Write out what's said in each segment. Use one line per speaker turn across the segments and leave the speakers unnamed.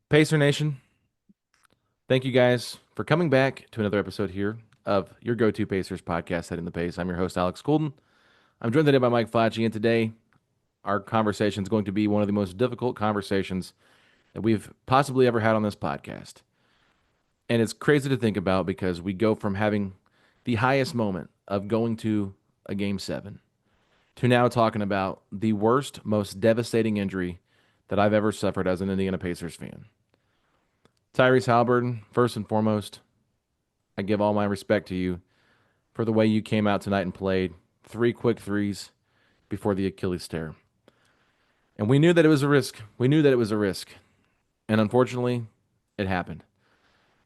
Pacer Nation, thank you guys for coming back to another episode here of your go-to Pacers podcast, Setting the Pace. I'm your host, Alex Golden. I'm joined today by Mike Facci, and today our conversation is going to be one of the most difficult conversations that we've possibly ever had on this podcast. And it's crazy to think about because we go from having the highest moment of going to a game seven to now talking about the worst, most devastating injury that I've ever suffered as an Indiana Pacers fan. Tyrese Halliburton, first and foremost, I give all my respect to you for the way you came out tonight and played. Three quick threes before the Achilles tear. And we knew that it was a risk. We knew that it was a risk. And unfortunately, it happened.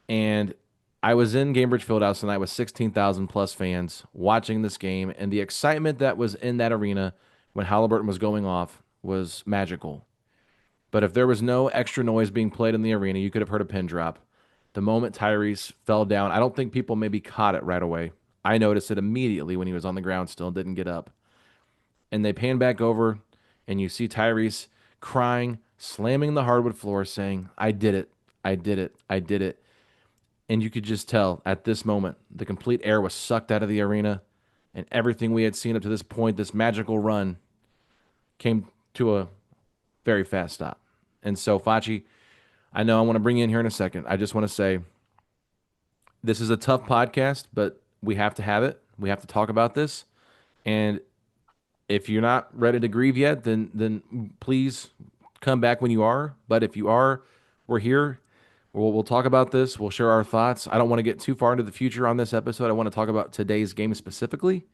And I was in Gainbridge Fieldhouse tonight with 16,000 plus fans watching this game. And the excitement that was in that arena when Halliburton was going off was magical. But if there was no extra noise being played in the arena, you could have heard a pin drop. The moment Tyrese fell down, I don't think people maybe caught it right away. I noticed it immediately when he was on the ground still and didn't get up. And they pan back over, and you see Tyrese crying, slamming the hardwood floor, saying, I did it. I did it. I did it. And you could just tell at this moment, the complete air was sucked out of the arena, and everything we had seen up to this point, this magical run, came to a very fast stop. And so, Facci, I know I want to bring you in here in a second. I just want to say this is a tough podcast, but we have to have it. We have to talk about this. And if you're not ready to grieve yet, then please come back when you are. But if you are, we're here. We'll talk about this. We'll share our thoughts. I don't want to get too far into the future on this episode. I want to talk about today's game specifically.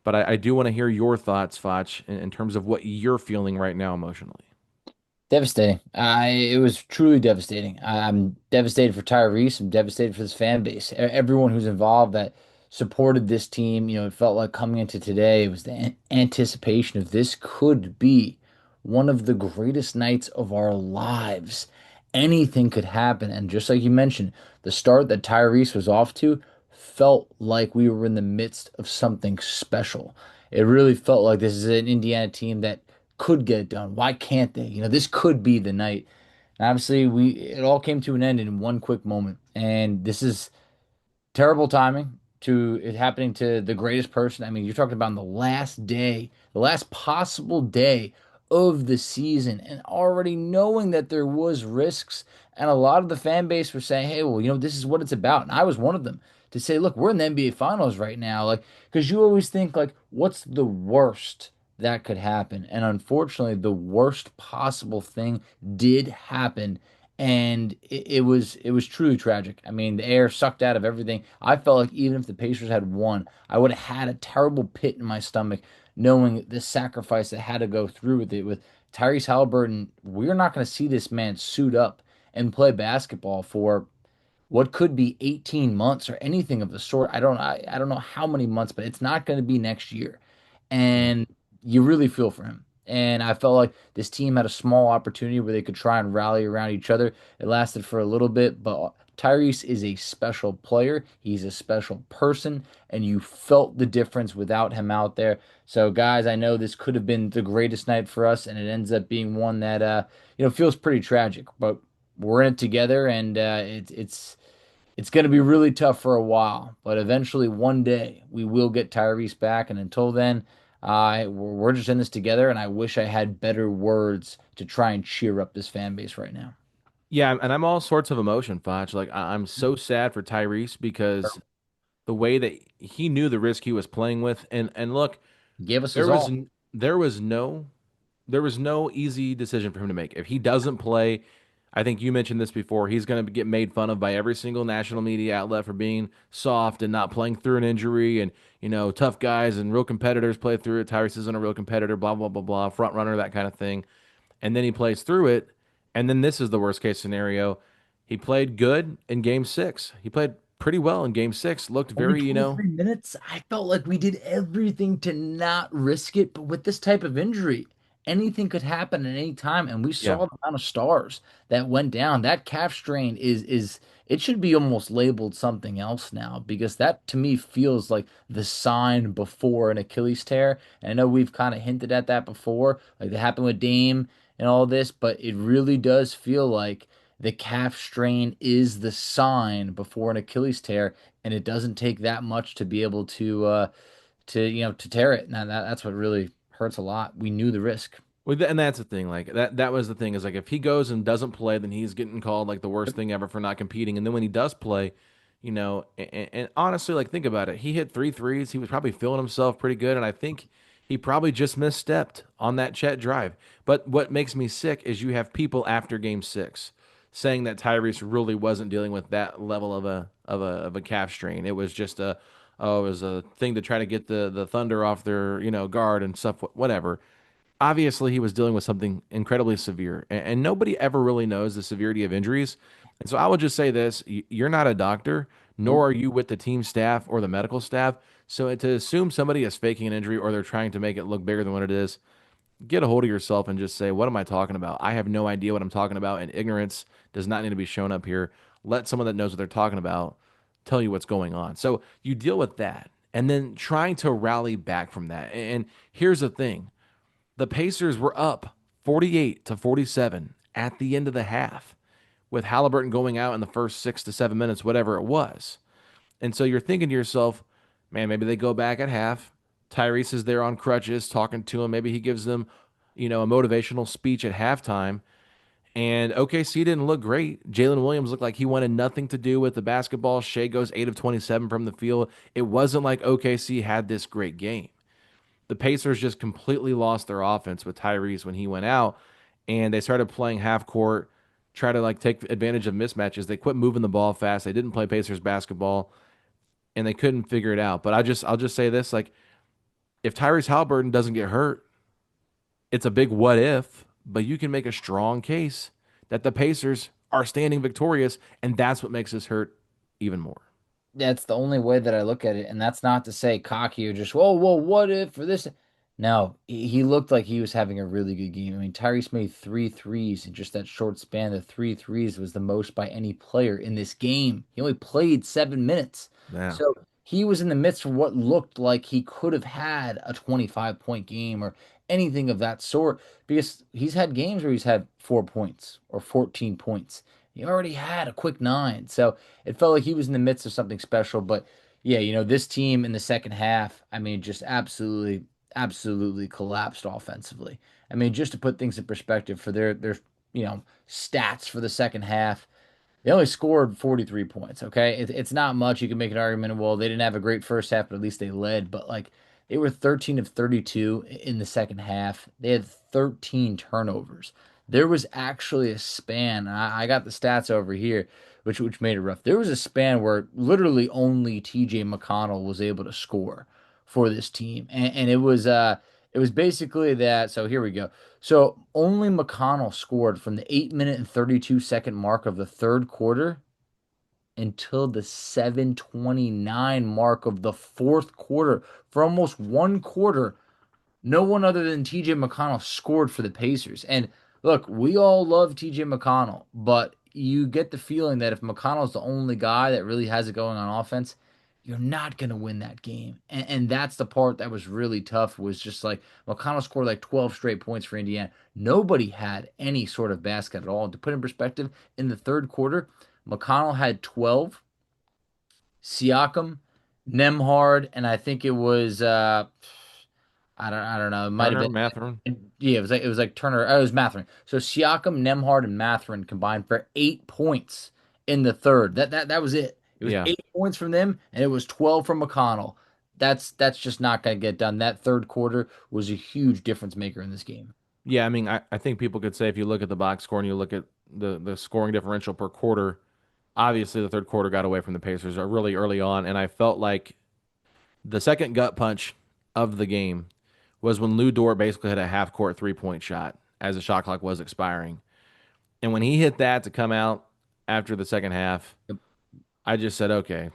But I do want to hear your thoughts, Foch, in terms of what you're feeling right now emotionally.
Devastating. It was truly devastating. I'm devastated for Tyrese. I'm devastated for this fan base. Everyone who's involved that supported this team. It felt like coming into today, it was the anticipation of this could be one of the greatest nights of our lives. Anything could happen. And just like you mentioned, the start that Tyrese was off to felt like we were in the midst of something special. It really felt like this is an Indiana team that could get it done. Why can't they? This could be the night. And obviously, we it all came to an end in one quick moment, and this is terrible timing to it happening to the greatest person. I mean, you're talking about on the last day, the last possible day of the season, and already knowing that there was risks, and a lot of the fan base were saying, "Hey, well, this is what it's about." And I was one of them to say, "Look, we're in the NBA Finals right now, like, because you always think like, what's the worst that could happen?" And unfortunately, the worst possible thing did happen, and it was truly tragic. I mean, the air sucked out of everything. I felt like even if the Pacers had won, I would have had a terrible pit in my stomach knowing the sacrifice that had to go through with it. With Tyrese Halliburton, we're not going to see this man suit up and play basketball for what could be 18 months or anything of the sort. I don't know how many months, but it's not going to be next year.
Yeah.
And you really feel for him. And I felt like this team had a small opportunity where they could try and rally around each other. It lasted for a little bit, but Tyrese is a special player. He's a special person, and you felt the difference without him out there. So, guys, I know this could have been the greatest night for us, and it ends up being one that feels pretty tragic. But we're in it together, and it's going to be really tough for a while, but eventually one day we will get Tyrese back. And until then, we're just in this together. And I wish I had better words to try and cheer up this fan base right now.
Yeah, and I'm all sorts of emotion, Foch. Like I'm so sad for Tyrese because the way that he knew the risk he was playing with, and look,
Give us his
there was
all.
n- there was no there was no easy decision for him to make. If he doesn't play, I think you mentioned this before, he's going to get made fun of by every single national media outlet for being soft and not playing through an injury, and tough guys and real competitors play through it. Tyrese isn't a real competitor, blah blah blah blah, front runner, that kind of thing. And then he plays through it, and then this is the worst case scenario. He played good in game 6. He played pretty well in game 6. Looked
Only
very,
23 minutes. I felt like we did everything to not risk it, but with this type of injury, anything could happen at any time. And we
yeah.
saw the amount of stars that went down. That calf strain is it should be almost labeled something else now, because that to me feels like the sign before an Achilles tear. And I know we've kind of hinted at that before, like that happened with Dame. and all this, but it really does feel like the calf strain is the sign before an Achilles tear, and it doesn't take that much to be able to tear it. Now that's what really hurts a lot. We knew the risk.
And that's the thing. Like that was the thing is like if he goes and doesn't play, then he's getting called like the worst thing ever for not competing. And then when he does play, and honestly, like think about it. He hit three threes. He was probably feeling himself pretty good, and I think he probably just misstepped on that Chet drive. But what makes me sick is you have people after Game 6 saying that Tyrese really wasn't dealing with that level of a calf strain. It was just it was a thing to try to get the Thunder off their guard and stuff. Whatever. Obviously he was dealing with something incredibly severe, and nobody ever really knows the severity of injuries. And so I will just say this: you're not a doctor, nor
Nope.
are you with the team staff or the medical staff. So to assume somebody is faking an injury or they're trying to make it look bigger than what it is, get a hold of yourself and just say, what am I talking about? I have no idea what I'm talking about, and ignorance does not need to be shown up here. Let someone that knows what they're talking about tell you what's going on. So you deal with that and then trying to rally back from that. And here's the thing: the Pacers were up 48-47 at the end of the half, with Halliburton going out in the first 6 to 7 minutes, whatever it was. And so you're thinking to yourself, man, maybe they go back at half. Tyrese is there on crutches talking to him. Maybe he gives them, a motivational speech at halftime. And OKC didn't look great. Jalen Williams looked like he wanted nothing to do with the basketball. Shea goes 8 of 27 from the field. It wasn't like OKC had this great game. The Pacers just completely lost their offense with Tyrese when he went out, and they started playing half court, try to like take advantage of mismatches. They quit moving the ball fast. They didn't play Pacers basketball, and they couldn't figure it out. But I'll just say this: like if Tyrese Halliburton doesn't get hurt, it's a big what if, but you can make a strong case that the Pacers are standing victorious, and that's what makes this hurt even more.
That's the only way that I look at it, and that's not to say cocky or just, oh, well, what if for this? No, he looked like he was having a really good game. I mean, Tyrese made three threes in just that short span. The three threes was the most by any player in this game. He only played 7 minutes.
Yeah.
So he was in the midst of what looked like he could have had a 25-point game or anything of that sort because he's had games where he's had 4 points or 14 points. He already had a quick nine. So it felt like he was in the midst of something special. But yeah, this team in the second half, I mean, just absolutely, absolutely collapsed offensively. I mean, just to put things in perspective for their stats for the second half, they only scored 43 points. Okay. It's not much. You can make an argument. Well, they didn't have a great first half, but at least they led. But like they were 13 of 32 in the second half. They had 13 turnovers. There was actually a span. I got the stats over here, which made it rough. There was a span where literally only TJ McConnell was able to score for this team. And it was basically that. So here we go. So only McConnell scored from the 8 minute and 32-second mark of the third quarter until the 7:29 mark of the fourth quarter. For almost one quarter, no one other than TJ McConnell scored for the Pacers. And look, we all love TJ McConnell, but you get the feeling that if McConnell's the only guy that really has it going on offense, you're not going to win that game. And that's the part that was really tough was just like McConnell scored like 12 straight points for Indiana. Nobody had any sort of basket at all. And to put in perspective, in the third quarter, McConnell had 12, Siakam, Nemhard, and I think it was I don't know. It might have
Turner,
been
Matherin.
yeah, it was like Turner. Oh, it was Matherin. So Siakam, Nemhard, and Matherin combined for 8 points in the third. That was it. It was
Yeah.
8 points from them, and it was 12 from McConnell. That's just not gonna get done. That third quarter was a huge difference maker in this game.
Yeah, I mean, I think people could say if you look at the box score and you look at the scoring differential per quarter, obviously the third quarter got away from the Pacers really early on, and I felt like the second gut punch of the game was when Lou Dort basically had a half court 3-point shot as the shot clock was expiring. And when he hit that to come out after the second half, I just said, okay,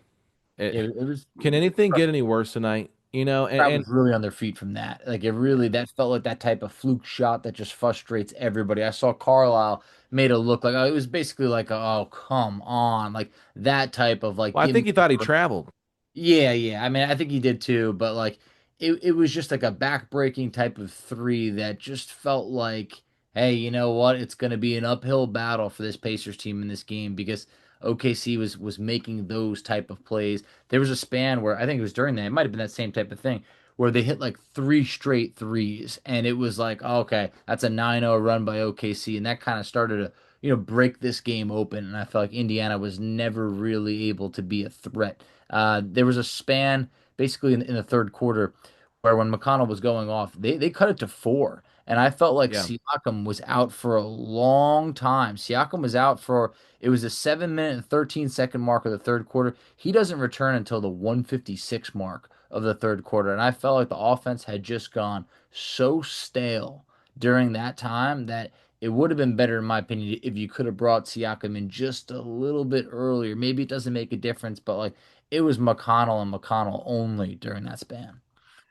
it,
It was
can anything get any worse tonight?
crowd was really on their feet from that. Like it really that felt like that type of fluke shot that just frustrates everybody. I saw Carlisle made it look like it was basically like oh come on, like that type of like
well, I
give
think
me
he thought he traveled.
yeah, yeah. I mean, I think he did too, but like it was just like a back-breaking type of three that just felt like hey, you know what? It's going to be an uphill battle for this Pacers team in this game because OKC was making those type of plays. There was a span where I think it was during that, it might have been that same type of thing where they hit like three straight threes and it was like, oh, okay, that's a 9-0 run by OKC and that kind of started to, break this game open and I felt like Indiana was never really able to be a threat. There was a span basically in the third quarter where when McConnell was going off, they cut it to four. And I felt like
Yeah.
Siakam was out for a long time. Siakam was out for it was a 7 minute and 13-second mark of the third quarter. He doesn't return until the 156 mark of the third quarter. And I felt like the offense had just gone so stale during that time that it would have been better, in my opinion, if you could have brought Siakam in just a little bit earlier. Maybe it doesn't make a difference, but like it was McConnell and McConnell only during that span.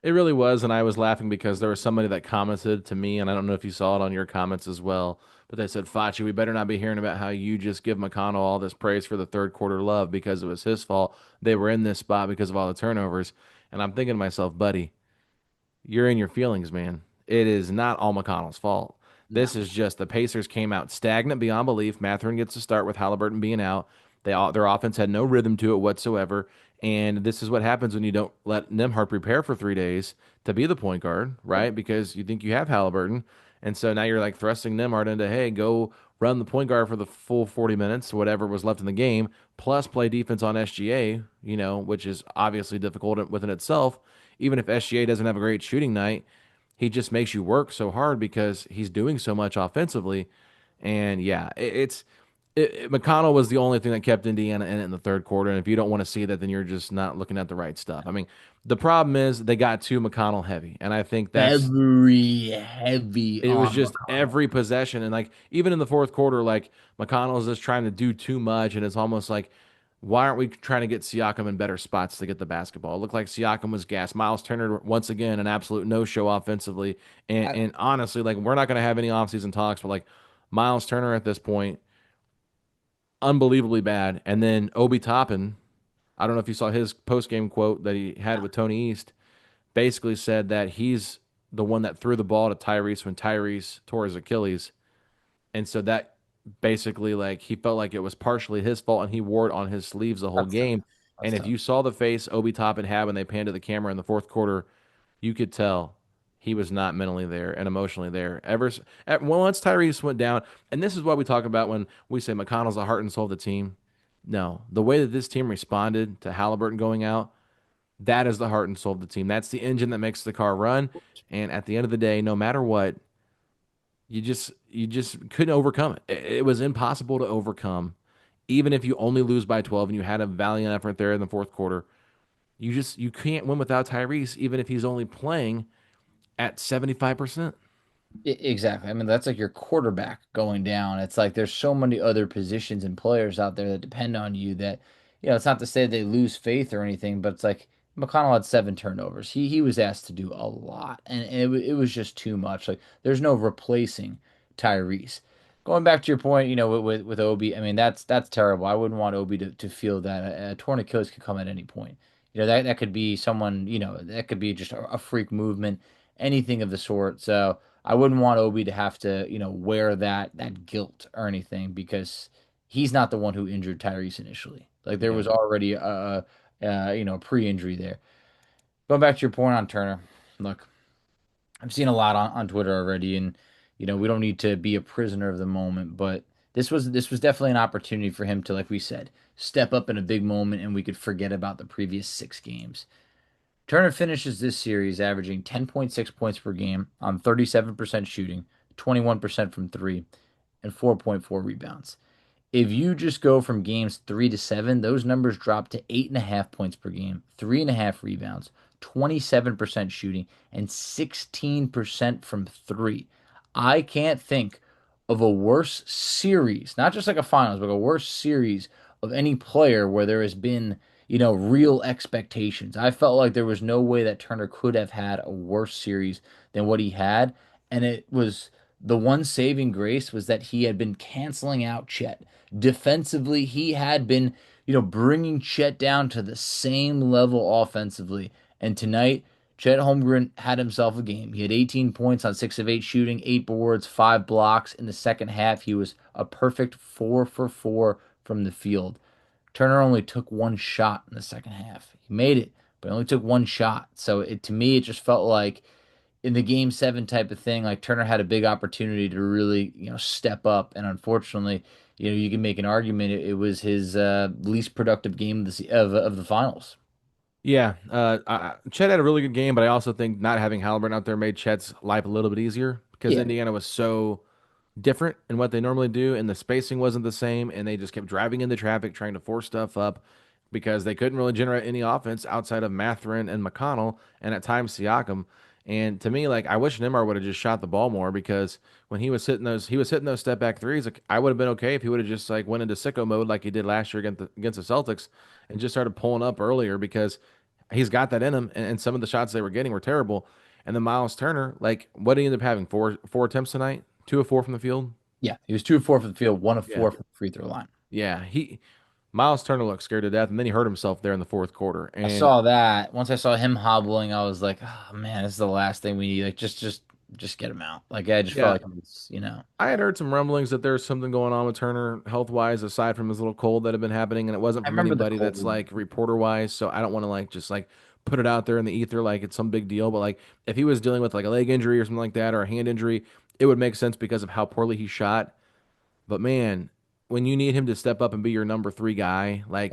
It really was, and I was laughing because there was somebody that commented to me, and I don't know if you saw it on your comments as well, but they said, Facci, we better not be hearing about how you just give McConnell all this praise for the third quarter love because it was his fault. They were in this spot because of all the turnovers. And I'm thinking to myself, buddy, you're in your feelings, man. It is not all McConnell's fault.
No.
This is just the Pacers came out stagnant beyond belief. Mathurin gets to start with Halliburton being out. Their offense had no rhythm to it whatsoever. And this is what happens when you don't let Nemhard prepare for 3 days to be the point guard, right? Because you think you have Halliburton. And so now you're like thrusting Nemhard into, hey, go run the point guard for the full 40 minutes, whatever was left in the game, plus play defense on SGA, which is obviously difficult within itself. Even if SGA doesn't have a great shooting night, he just makes you work so hard because he's doing so much offensively. And yeah, McConnell was the only thing that kept Indiana in it in the third quarter. And if you don't want to see that, then you're just not looking at the right stuff. I mean, the problem is they got too McConnell heavy, and I think that's
Very heavy
it was
on
just
McConnell.
every possession. And like even in the fourth quarter, like McConnell's just trying to do too much, and it's almost like, why aren't we trying to get Siakam in better spots to get the basketball? It looked like Siakam was gassed. Miles Turner once again an absolute no show offensively. And honestly, like we're not going to have any offseason talks, but like Miles Turner at this point, unbelievably bad. And then Obi Toppin, I don't know if you saw his post game quote that he had with Tony East, basically said that he's the one that threw the ball to Tyrese when Tyrese tore his Achilles. And so that basically, like, he felt like it was partially his fault and he wore it on his sleeves the whole
That's tough.
game.
That's
And if
tough.
you saw the face Obi Toppin had when they panned to the camera in the fourth quarter, you could tell he was not mentally there and emotionally there. Once Tyrese went down, and this is what we talk about when we say McConnell's the heart and soul of the team. No, the way that this team responded to Halliburton going out, that is the heart and soul of the team. That's the engine that makes the car run. And at the end of the day, no matter what, you just couldn't overcome it. It was impossible to overcome. Even if you only lose by 12 and you had a valiant effort there in the fourth quarter, you can't win without Tyrese, even if he's only playing at 75%.
Exactly. I mean, that's like your quarterback going down. It's like there's so many other positions and players out there that depend on you that, it's not to say they lose faith or anything, but it's like McConnell had 7 turnovers. He was asked to do a lot, and it was just too much. Like there's no replacing Tyrese. Going back to your point, with Obi, I mean that's terrible. I wouldn't want Obi to feel that a torn Achilles could come at any point. That could be someone, that could be just a freak movement, anything of the sort. So. I wouldn't want Obi to have to, wear that guilt or anything because he's not the one who injured Tyrese initially. Like there
Yeah.
was already pre-injury there. Going back to your point on Turner, look, I've seen a lot on Twitter already, and we don't need to be a prisoner of the moment, but this was definitely an opportunity for him to, like we said, step up in a big moment, and we could forget about the previous 6 games. Turner finishes this series averaging 10.6 points per game on 37% shooting, 21% from three, and 4.4 rebounds. If you just go from games 3 to 7, those numbers drop to 8.5 points per game, 3.5 rebounds, 27% shooting, and 16% from three. I can't think of a worse series, not just like a finals, but a worse series of any player where there has been, real expectations. I felt like there was no way that Turner could have had a worse series than what he had. And it was the one saving grace was that he had been canceling out Chet. Defensively, he had been, bringing Chet down to the same level offensively. And tonight, Chet Holmgren had himself a game. He had 18 points on 6 of 8 shooting, 8 boards, 5 blocks. In the second half, he was a perfect 4 for 4 from the field. Turner only took one shot in the second half. He made it, but he only took one shot. So to me, it just felt like in the game seven type of thing, like Turner had a big opportunity to really, step up. And unfortunately, you can make an argument it was his least productive game of the finals.
Yeah, Chet had a really good game, but I also think not having Halliburton out there made Chet's life a little bit easier because
Yeah.
Indiana was so different in what they normally do, and the spacing wasn't the same, and they just kept driving into traffic, trying to force stuff up because they couldn't really generate any offense outside of Mathurin and McConnell, and at times Siakam. And to me, like I wish Nembhard would have just shot the ball more because when he was hitting those step back threes. Like I would have been okay if he would have just like went into sicko mode like he did last year against the Celtics, and just started pulling up earlier because he's got that in him. And some of the shots they were getting were terrible. And then Miles Turner, like what did he end up having? Four attempts tonight, 2 of 4 from the field.
Yeah. He was 2 of 4 from the field, 1 of
Yeah.
4 from the free throw line.
Yeah, he Miles Turner looked scared to death, and then he hurt himself there in the fourth quarter.
I
And
saw that. Once I saw him hobbling, I was like, oh man, this is the last thing we need. Like just get him out. Like I just felt
yeah,
like it was.
I had heard some rumblings that there's something going on with Turner health wise, aside from his little cold that had been happening, and it wasn't
I
from
remember the
anybody that's
cold.
like reporter wise. So I don't want to like just like put it out there in the ether like it's some big deal. But like if he was dealing with like a leg injury or something like that or a hand injury, it would make sense because of how poorly he shot. But man, when you need him to step up and be your number three guy,
Yeah.
like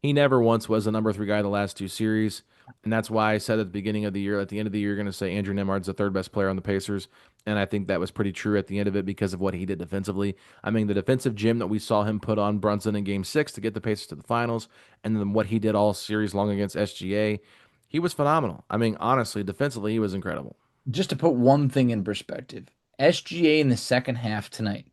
he never once was a number three guy the last two series. And that's why I said at the beginning of the year, at the end of the year, you're going to say Andrew Nembhard's the third best player on the Pacers. And I think that was pretty true at the end of it because of what he did defensively. I mean, the defensive gym that we saw him put on Brunson in game six to get the Pacers to the finals, and then what he did all series long against SGA, he was phenomenal. I mean, honestly, defensively, he was incredible.
Just to put one thing in perspective, SGA in the second half tonight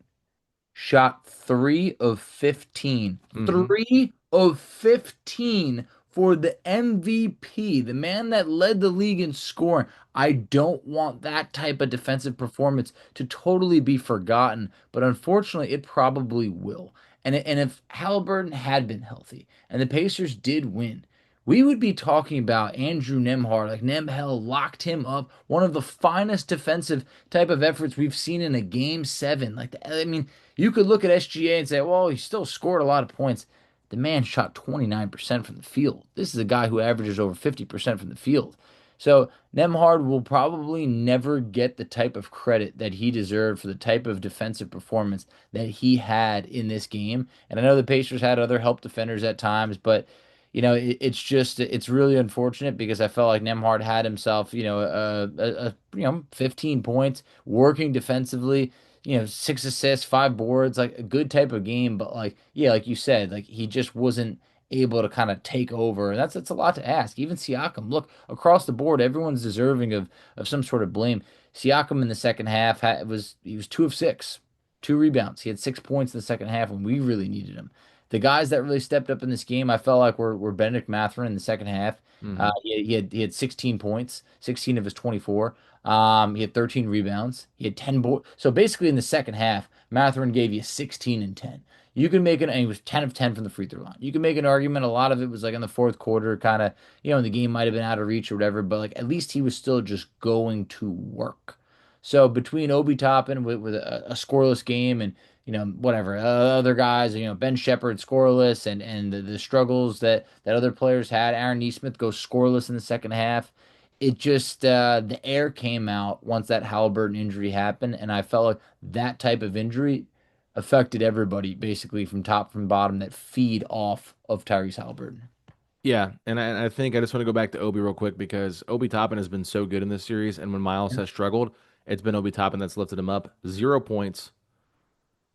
shot 3 of 15.
Hmm.
3 of 15 for the MVP, the man that led the league in scoring. I don't want that type of defensive performance to totally be forgotten, but unfortunately, it probably will. And if Halliburton had been healthy and the Pacers did win, we would be talking about Andrew Nembhard, like Nemhell locked him up, one of the finest defensive type of efforts we've seen in a game seven. I mean, you could look at SGA and say, well, he still scored a lot of points. The man shot 29% from the field. This is a guy who averages over 50% from the field. So Nemhard will probably never get the type of credit that he deserved for the type of defensive performance that he had in this game. And I know the Pacers had other help defenders at times, but it's really unfortunate because I felt like Nemhard had himself, a 15 points working defensively, 6 assists, 5 boards, like a good type of game. But like, yeah, like you said, like he just wasn't able to kind of take over. And that's a lot to ask. Even Siakam, look, across the board, everyone's deserving of some sort of blame. Siakam in the second half he was 2 of 6, 2 rebounds. He had 6 points in the second half when we really needed him. The guys that really stepped up in this game, I felt like were Benedict Mathurin in the second half.
Hmm.
He had 16 points, 16 of his 24. He had 13 rebounds. He had 10 boards. So basically, in the second half, Mathurin gave you 16 and 10. You can make and he was 10 of 10 from the free throw line. You can make an argument. A lot of it was like in the fourth quarter, kind of, and the game might have been out of reach or whatever, but like at least he was still just going to work. So between Obi Toppin with a scoreless game and whatever other guys, Ben Shepherd scoreless and the struggles that other players had. Aaron Nesmith goes scoreless in the second half. It just the air came out once that Halliburton injury happened, and I felt like that type of injury affected everybody basically from top from bottom that feed off of Tyrese Halliburton.
Yeah, and I think I just want to go back to Obi real quick because Obi Toppin has been so good in this series, and when Miles
Yeah.
has struggled, it's been Obi Toppin that's lifted him up. 0 points,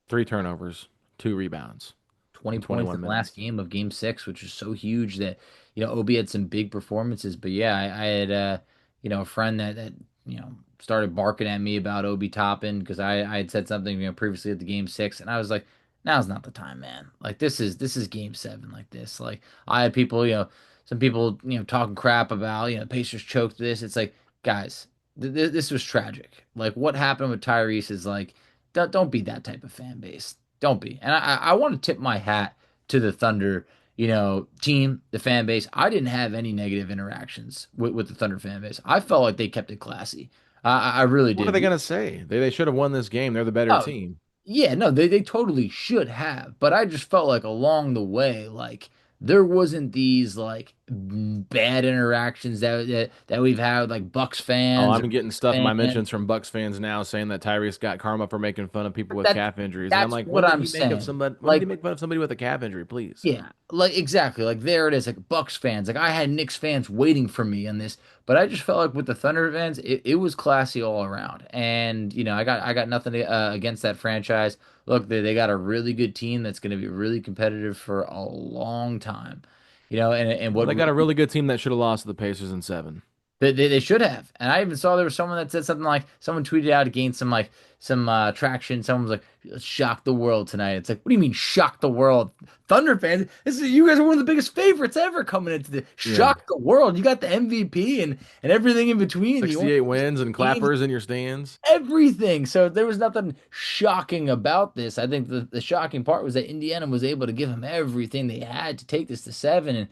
3 turnovers, 2 rebounds
20
in
points in
21
the last
minutes.
game of game six, which is so huge that, Obi had some big performances. But yeah, I had, a friend that, started barking at me about Obi Toppin because I had said something, previously at the game six. And I was like, now's not the time, man. Like this is game seven like this. Like I had people, some people, talking crap about, Pacers choked this. It's like, guys, this was tragic. Like what happened with Tyrese is like, don't be that type of fan base. Don't be. And I want to tip my hat to the Thunder, team, the fan base. I didn't have any negative interactions with the Thunder fan base. I felt like they kept it classy. I really
What are
did.
they gonna say? They should have won this game. They're the better
Oh,
team.
yeah, no, they totally should have. But I just felt like along the way, like there wasn't these like bad interactions that we've had with like Bucks
Oh,
fans
I'm
or
getting
Knicks
stuff in my
fans.
mentions from Bucks fans now saying that Tyrese got karma for making fun of people with
That
calf injuries, and I'm
that's
like, when
what
did
I'm
he make of
saying.
somebody? When did he
Like
make fun of somebody with a calf injury? Please.
yeah, like exactly. Like there it is. Like Bucks fans. Like I had Knicks fans waiting for me on this, but I just felt like with the Thunder fans, it was classy all around. And I got nothing against that franchise. Look, they got a really good team that's going to be really competitive for a long time. And
Well,
what
they got a
really
really good team that should have lost to the Pacers in seven.
they should have. And I even saw there was someone that said something like someone tweeted out to gain some traction. Someone was like, "Let's shock the world tonight." It's like, what do you mean shock the world? Thunder fans, you guys are one of the biggest favorites ever coming into the
Yeah,
shock the world. You got the MVP and everything in between. You won
68 wins and
games,
clappers in your stands.
everything. So there was nothing shocking about this. I think the shocking part was that Indiana was able to give them everything they had to take this to seven and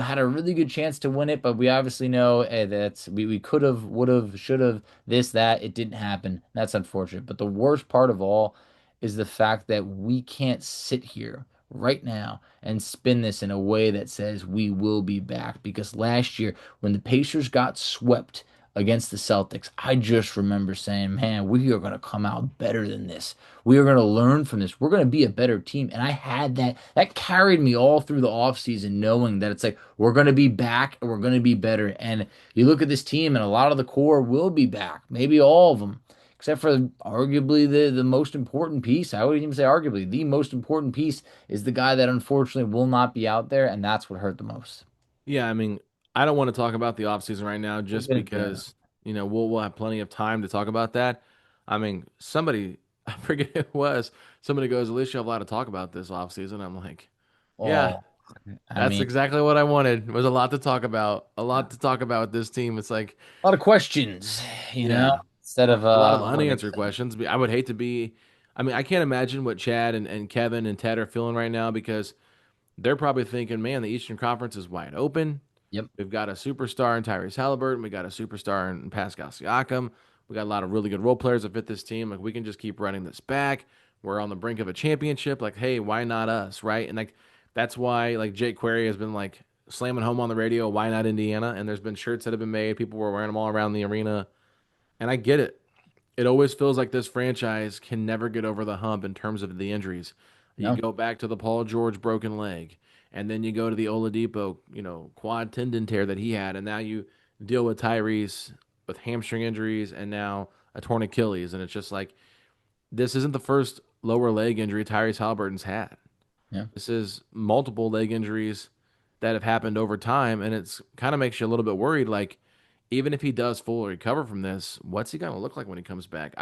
had a really good chance to win it, but we obviously know that we could have, would have, should have, this, that. It didn't happen. That's unfortunate. But the worst part of all is the fact that we can't sit here right now and spin this in a way that says we will be back because last year when the Pacers got swept against the Celtics, I just remember saying, man, we are going to come out better than this. We are going to learn from this. We're going to be a better team. And I had that carried me all through the offseason, knowing that it's like we're going to be back and we're going to be better. And you look at this team, and a lot of the core will be back, maybe all of them, except for arguably the most important piece. I wouldn't even say arguably, the most important piece is the guy that unfortunately will not be out there. And that's what hurt the most.
Yeah, I mean, I don't want to talk about the offseason right now
We'll
just
get into that.
because, we'll have plenty of time to talk about that. I mean, somebody, I forget who it was, somebody goes, at least you have a lot to talk about this offseason. I'm like, yeah,
Oh, I
that's
mean,
exactly what I wanted. It was a lot to talk about. A
a
lot to talk about with this team. It's like,
lot of questions,
yeah,
instead of
a lot of
a lot of
unanswered
excitement.
questions. I would hate to be, I mean, I can't imagine what Chad and Kevin and Ted are feeling right now because they're probably thinking, man, the Eastern Conference is wide open.
Yep.
We've got a superstar in Tyrese Halliburton. We got a superstar in Pascal Siakam. We got a lot of really good role players that fit this team. Like we can just keep running this back. We're on the brink of a championship. Like, hey, why not us, right? And like that's why like Jake Query has been like slamming home on the radio. Why not Indiana? And there's been shirts that have been made. People were wearing them all around the arena. And I get it. It always feels like this franchise can never get over the hump in terms of the injuries. You
No.
go back to the Paul George broken leg, and then you go to the Oladipo, quad tendon tear that he had, and now you deal with Tyrese with hamstring injuries and now a torn Achilles, and it's just like this isn't the first lower leg injury Tyrese Halliburton's had.
Yeah.
This is multiple leg injuries that have happened over time, and it's kind of makes you a little bit worried. Like, even if he does fully recover from this, what's he going to look like when he comes back?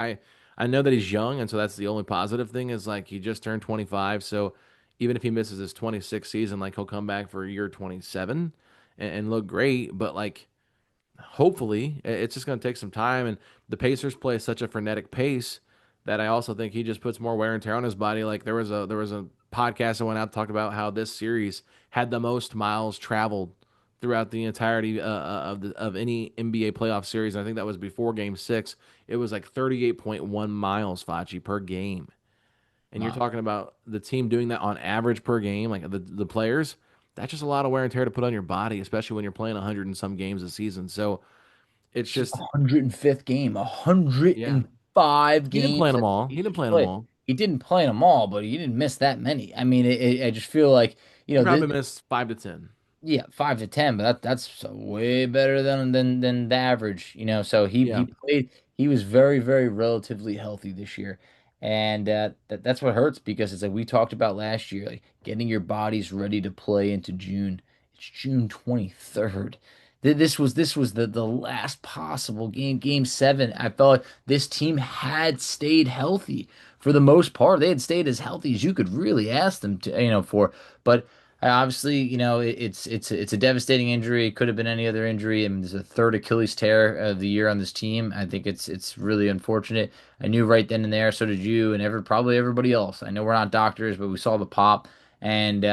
I know that he's young, and so that's the only positive thing is like he just turned 25. So even if he misses his 26th season, like he'll come back for year 27 and look great. But like hopefully it's just going to take some time. And the Pacers play such a frenetic pace that I also think he just puts more wear and tear on his body. Like there was a podcast that went out and talked about how this series had the most miles traveled throughout the entirety of any NBA playoff series. And I think that was before Game 6. It was like 38.1 miles, Facci, per game. And you're
Wow.
talking about the team doing that on average per game, like the players. That's just a lot of wear and tear to put on your body, especially when you're playing 100 and some games a season. So it's
It's
just,
105th game,
yeah.
105
He didn't plan
games
them
that
all.
the
He didn't
Pacers
plan them
played.
all.
He didn't play them all, but he didn't miss that many. I mean, I just feel like,
He probably missed 5 to 10.
yeah, 5 to 10, but that's way better than the average, So he
Yeah.
played. He was very very relatively healthy this year, and that's what hurts because it's like we talked about last year, like getting your bodies ready to play into June. It's June 23rd. This was the last possible game, Game 7. I felt like this team had stayed healthy for the most part. They had stayed as healthy as you could really ask them to, for, but. Obviously, it's a devastating injury. It could have been any other injury. I mean, there's a third Achilles tear of the year on this team. I think it's really unfortunate. I knew right then and there. So did you, and probably everybody else. I know we're not doctors, but we saw the pop, and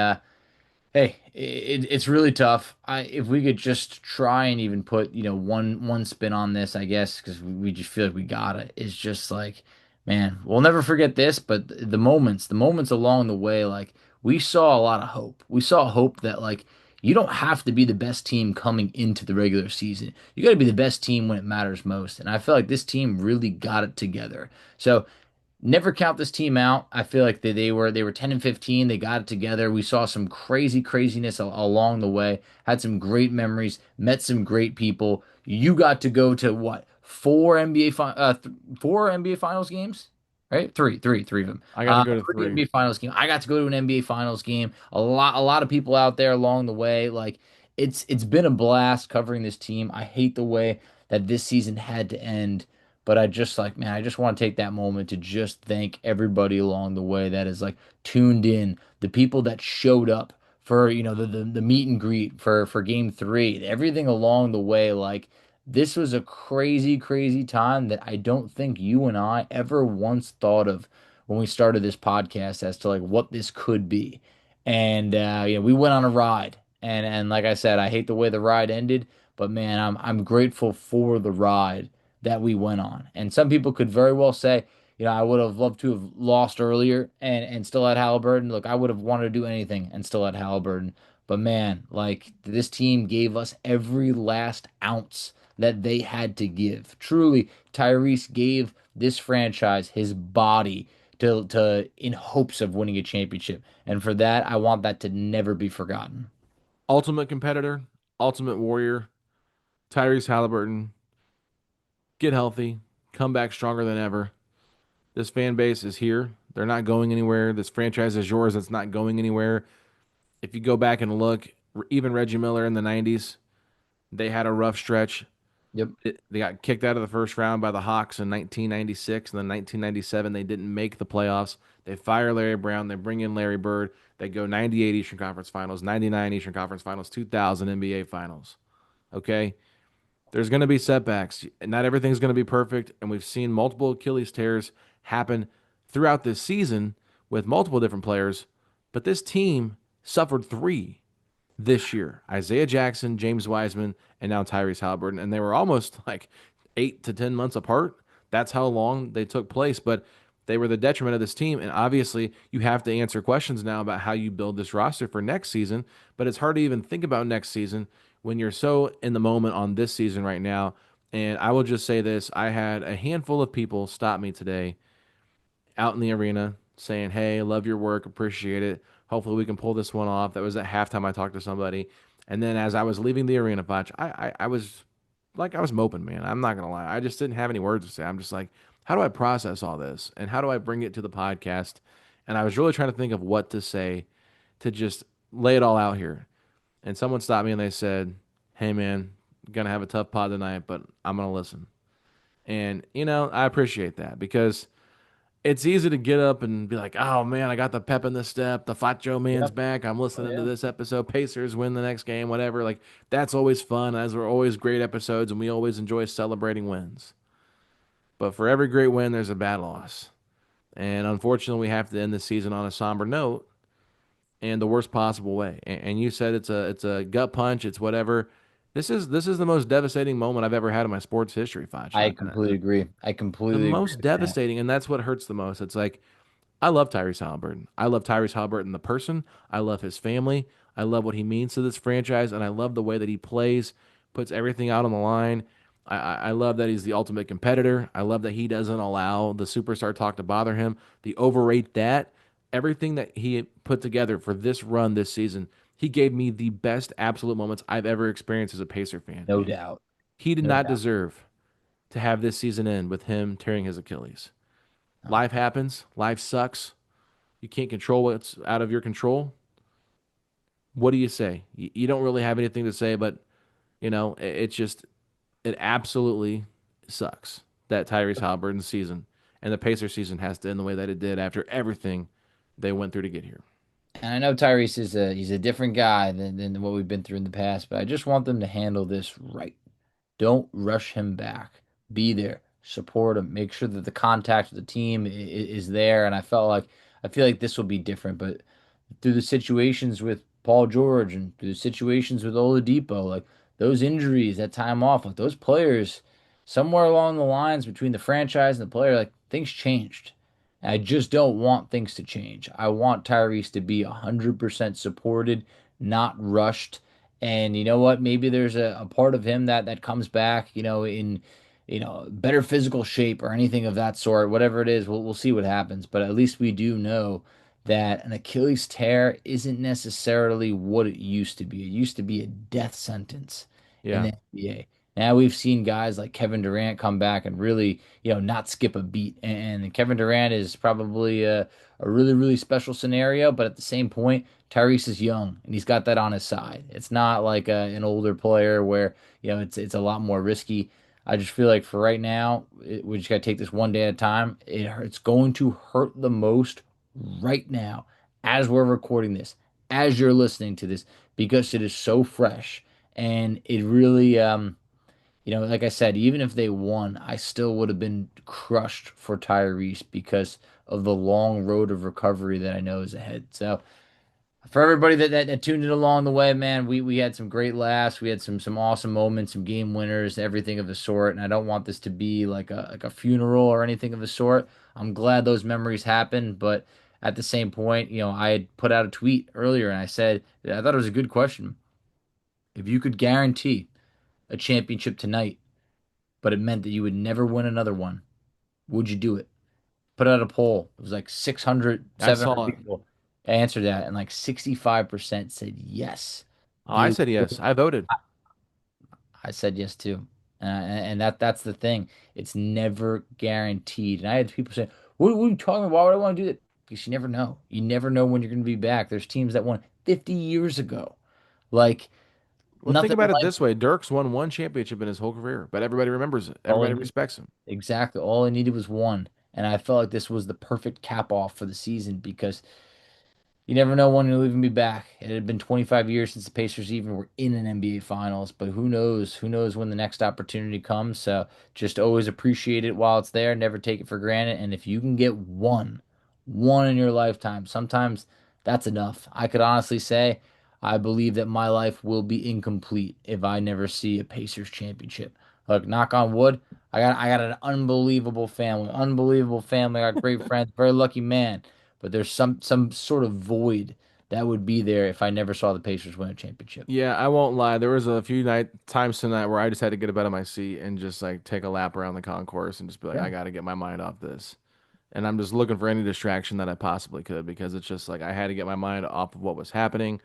Hey, it's really tough. If we could just try and even put, one spin on this, I guess, because we just feel like we got it. It's just like, man, we'll never forget this, but the moments along the way, like we saw a lot of hope. We saw hope that like you don't have to be the best team coming into the regular season. You got to be the best team when it matters most. And I feel like this team really got it together. So never count this team out. I feel like they were 10 and 15. They got it together. We saw some craziness along the way. Had some great memories. Met some great people. You got to go to what? Four NBA Finals games, right? Three of them.
I got to go to
Three
three.
NBA Finals game. I got to go to an NBA Finals game. A lot of people out there along the way. Like it's been a blast covering this team. I hate the way that this season had to end. But I just like, man, I just want to take that moment to just thank everybody along the way that is like tuned in, the people that showed up for, the meet and greet for game three, everything along the way. Like this was a crazy time that I don't think you and I ever once thought of when we started this podcast as to like what this could be. And we went on a ride. And like I said, I hate the way the ride ended, but man, I'm grateful for the ride that we went on. And some people could very well say, I would have loved to have lost earlier and still had Halliburton. Look, I would have wanted to do anything and still had Halliburton. But man, like this team gave us every last ounce that they had to give. Truly, Tyrese gave this franchise his body to in hopes of winning a championship. And for that, I want that to never be forgotten.
Ultimate competitor, ultimate warrior, Tyrese Halliburton. Get healthy, come back stronger than ever. This fan base is here. They're not going anywhere. This franchise is yours. It's not going anywhere. If you go back and look, even Reggie Miller in the 90s, they had a rough stretch.
Yep.
They got kicked out of the first round by the Hawks in 1996, and then 1997 they didn't make the playoffs. They fire Larry Brown, they bring in Larry Bird. They go 98 Eastern Conference Finals, 99 Eastern Conference Finals, 2000 NBA Finals. Okay? There's going to be setbacks. Not everything's going to be perfect, and we've seen multiple Achilles tears happen throughout this season with multiple different players, but this team suffered three this year: Isaiah Jackson, James Wiseman, and now Tyrese Halliburton. And they were almost like 8 to 10 months apart. That's how long they took place. But they were the detriment of this team. And obviously, you have to answer questions now about how you build this roster for next season. But it's hard to even think about next season when you're so in the moment on this season right now. And I will just say this: I had a handful of people stop me today out in the arena saying, "Hey, love your work, appreciate it. Hopefully we can pull this one off." That was at halftime. I talked to somebody, and then as I was leaving the arena, Foch, I was like I was moping, man. I'm not gonna lie. I just didn't have any words to say. I'm just like, how do I process all this, and how do I bring it to the podcast? And I was really trying to think of what to say to just lay it all out here. And someone stopped me and they said, "Hey, man, gonna have a tough pod tonight, but I'm gonna listen." And I appreciate that because it's easy to get up and be like, "Oh man, I got the pep in the step. The Fat Joe man's
Yep.
back. I'm
Oh
listening to
yeah.
this episode. Pacers win the next game, whatever." Like that's always fun. As are always great episodes, and we always enjoy celebrating wins. But for every great win, there's a bad loss, and unfortunately, we have to end the season on a somber note and the worst possible way. And you said it's a gut punch. It's whatever. This is the most devastating moment I've ever had in my sports history, Foch.
I completely agree. I
The
completely agree
most
with that.
devastating, and that's what hurts the most. It's like I love Tyrese Halliburton. I love Tyrese Halliburton, the person. I love his family. I love what he means to this franchise, and I love the way that he plays, puts everything out on the line. I love that he's the ultimate competitor. I love that he doesn't allow the superstar talk to bother him. The overrate that. Everything that he put together for this run this season, he gave me the best absolute moments I've ever experienced as a Pacer fan.
No doubt.
He did
No
not
doubt.
deserve to have this season end with him tearing his Achilles.
No.
Life happens. Life sucks. You can't control what's out of your control. What do you say? You don't really have anything to say, but it's just it absolutely sucks that Tyrese Halliburton season and the Pacer season has to end the way that it did after everything they went through to get here.
And I know Tyrese is he's a different guy than what we've been through in the past, but I just want them to handle this right. Don't rush him back. Be there, support him, make sure that the contact with the team is there. And I feel like this will be different, but through the situations with Paul George and through the situations with Oladipo, like those injuries, that time off, like those players, somewhere along the lines between the franchise and the player, like things changed. And I just don't want things to change. I want Tyrese to be 100% supported, not rushed. And you know what? Maybe there's a part of him that comes back, in better physical shape or anything of that sort. Whatever it is, we'll see what happens. But at least we do know that an Achilles tear isn't necessarily what it used to be. It used to be a death sentence in
Yeah.
the NBA. Now we've seen guys like Kevin Durant come back and really, not skip a beat. And Kevin Durant is probably a really, really special scenario. But at the same point, Tyrese is young and he's got that on his side. It's not like an older player where, it's a lot more risky. I just feel like for right now, we just got to take this one day at a time. It's going to hurt the most right now as we're recording this, as you're listening to this, because it is so fresh. And it really, like I said, even if they won, I still would have been crushed for Tyrese because of the long road of recovery that I know is ahead. So, for everybody that tuned in along the way, man, we had some great laughs. We had some awesome moments, some game winners, everything of the sort. And I don't want this to be like a funeral or anything of the sort. I'm glad those memories happened, but at the same point, I had put out a tweet earlier and I said I thought it was a good question. If you could guarantee a championship tonight, but it meant that you would never win another one, would you do it? Put out a poll. It was like 600,
I
700
saw it.
people answered that, and like 65% said yes.
Oh, I
They
said yes.
would.
I voted.
I said yes too. And that's the thing. It's never guaranteed. And I had people saying, what are you talking about? Why would I want to do that? Because you never know. You never know when you're going to be back. There's teams that won 50 years ago. Like,
Well, think
nothing
about it
like
this way. Dirk's won one championship in his whole career, but everybody remembers it.
all he
Everybody
needed.
respects him.
Exactly. All he needed was one. And I felt like this was the perfect cap off for the season because you never know when he'll even be back. It had been 25 years since the Pacers even were in an NBA Finals, but who knows? Who knows when the next opportunity comes? So just always appreciate it while it's there. Never take it for granted. And if you can get one in your lifetime, sometimes that's enough. I could honestly say I believe that my life will be incomplete if I never see a Pacers championship. Look, knock on wood. I got an unbelievable family, unbelievable family. I got great friends, very lucky man, but there's some sort of void that would be there if I never saw the Pacers win a championship.
Yeah, I won't lie. There was a few times tonight where I just had to get up out of my seat and just like take a lap around the concourse and just be like,
Yeah.
I got to get my mind off this. And I'm just looking for any distraction that I possibly could because it's just like I had to get my mind off of what was happening.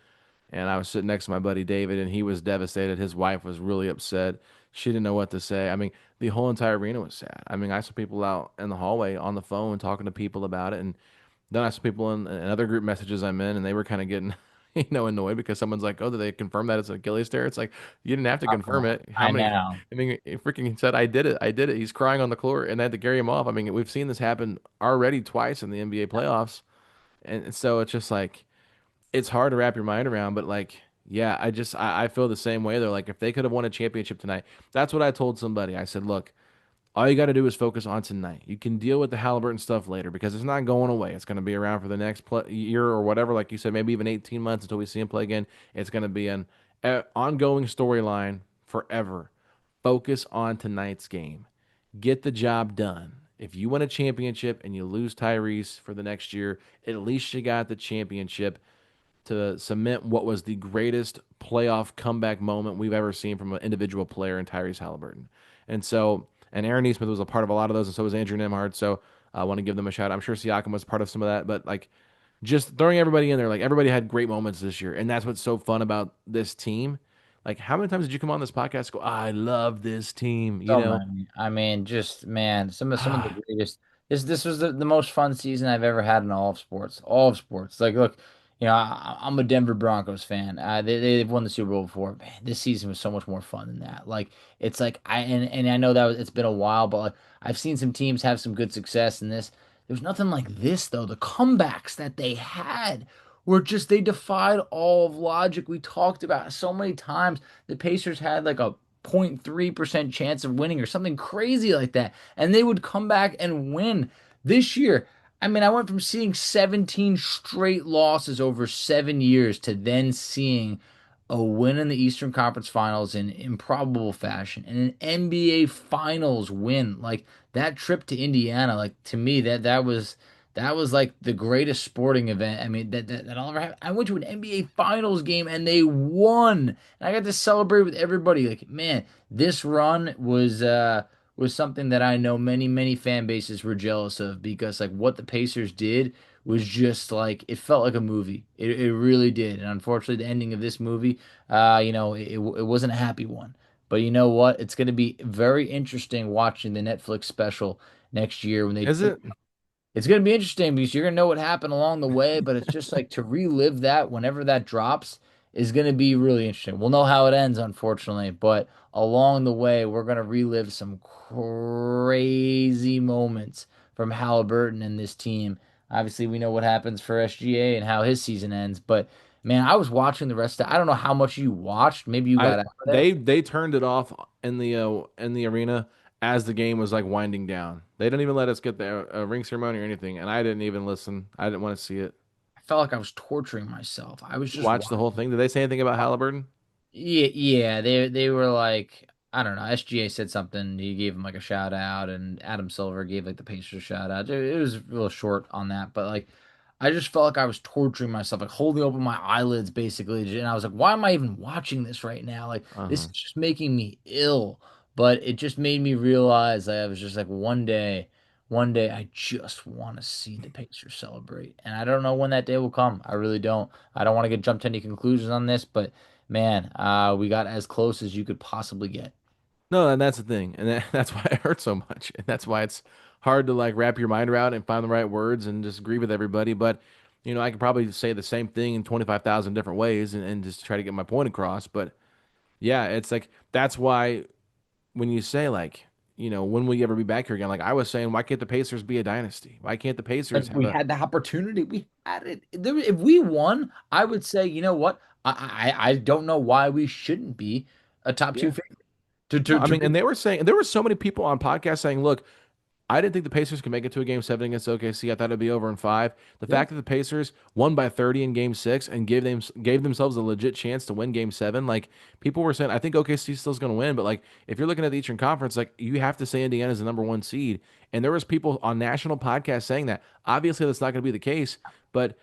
And I was sitting next to my buddy David, and he was devastated. His wife was really upset. She didn't know what to say. I mean, the whole entire arena was sad. I mean, I saw people out in the hallway on the phone talking to people about it, and then I saw people in other group messages I'm in, and they were kind of getting, annoyed because someone's like, "Oh, did they confirm that it's an Achilles tear?" It's like you didn't have to confirm it. How
I
many?
know.
I mean, he freaking said, "I did it. I did it." He's crying on the floor, and they had to carry him off. I mean, we've seen this happen already twice in the NBA playoffs, and so it's just like it's hard to wrap your mind around, but like, yeah, I feel the same way. They're like, if they could have won a championship tonight, that's what I told somebody. I said, look, all you got to do is focus on tonight. You can deal with the Halliburton stuff later because it's not going away. It's going to be around for the next year or whatever, like you said, maybe even 18 months until we see him play again. It's going to be an ongoing storyline forever. Focus on tonight's game. Get the job done. If you win a championship and you lose Tyrese for the next year, at least you got the championship to cement what was the greatest playoff comeback moment we've ever seen from an individual player in Tyrese Halliburton. And so, and Aaron Nesmith was a part of a lot of those, and so was Andrew Nemhard. So I want to give them a shout. I'm sure Siakam was part of some of that, but like just throwing everybody in there, like everybody had great moments this year, and that's what's so fun about this team. Like, how many times did you come on this podcast and go, I love this team, you
So
know?
many. I mean, just man, some of the greatest. This was the most fun season I've ever had in all of sports. All of sports. Like, look, I'm a Denver Broncos fan. They've won the Super Bowl before. Man, this season was so much more fun than that. Like, it's like and I know it's been a while, but like I've seen some teams have some good success in this. There's nothing like this though. The comebacks that they had were just they defied all of logic. We talked about it so many times. The Pacers had like a 0.3% chance of winning or something crazy like that. And they would come back and win. This year, I mean, I went from seeing 17 straight losses over 7 years to then seeing a win in the Eastern Conference Finals in improbable fashion and an NBA Finals win. Like that trip to Indiana, like to me, that was like the greatest sporting event. I mean, that I'll ever have. I went to an NBA Finals game and they won. And I got to celebrate with everybody. Like, man, this run was something that I know many, many fan bases were jealous of because like what the Pacers did was just like it felt like a movie. It really did. And unfortunately, the ending of this movie, it wasn't a happy one. But you know what? It's going to be very interesting watching the Netflix special next year when they
Is it?
it's going to be interesting because you're going to know what happened along the way, but it's just like to relive that whenever that drops is going to be really interesting. We'll know how it ends, unfortunately, but along the way, we're going to relive some crazy moments from Halliburton and this team. Obviously, we know what happens for SGA and how his season ends, but man, I was watching the rest of I don't know how much you watched. Maybe you
I
got out of there.
they turned it off in the arena as the game was like winding down. They didn't even let us get the ring ceremony or anything, and I didn't even listen. I didn't want to see it.
I felt like I was torturing myself. I was
You
just
watched the whole thing. Did they say anything about Halliburton?
Yeah, yeah, they were like I don't know. SGA said something. He gave him like a shout out, and Adam Silver gave like the Pacers a shout out. It was real short on that, but like I just felt like I was torturing myself, like holding open my eyelids basically, and I was like, why am I even watching this right now? Like this is
Uh-huh.
just making me ill. But it just made me realize that I was just like one day I just want to see the Pacers celebrate, and I don't know when that day will come. I really don't. I don't want to get jumped to any conclusions on this, but. Man, we got as close as you could possibly get.
No, and that's the thing, and that's why it hurts so much, and that's why it's hard to like wrap your mind around and find the right words and just agree with everybody. But I could probably say the same thing in 25,000 different ways and just try to get my point across. But yeah, it's like that's why when you say like, when will you ever be back here again? Like I was saying, why can't the Pacers be a dynasty? Why can't the
Like
Pacers have
we
a
had the opportunity, we had it. If we won, I would say, you know what? I don't know why we shouldn't be a top two
yeah.
favorite. To
No,
to
I
to
mean, and they were saying there were so many people on podcasts saying, look, I didn't think the Pacers could make it to a game seven against OKC. I thought it'd be over in five. The
Yeah,
fact that the Pacers won by 30 in game six and gave themselves a legit chance to win game seven, like people were saying, I think OKC still is going to win, but like if you're looking at the Eastern Conference, like you have to say Indiana's the number one seed. And there was people on national podcasts saying that. Obviously, that's not going to be the case, but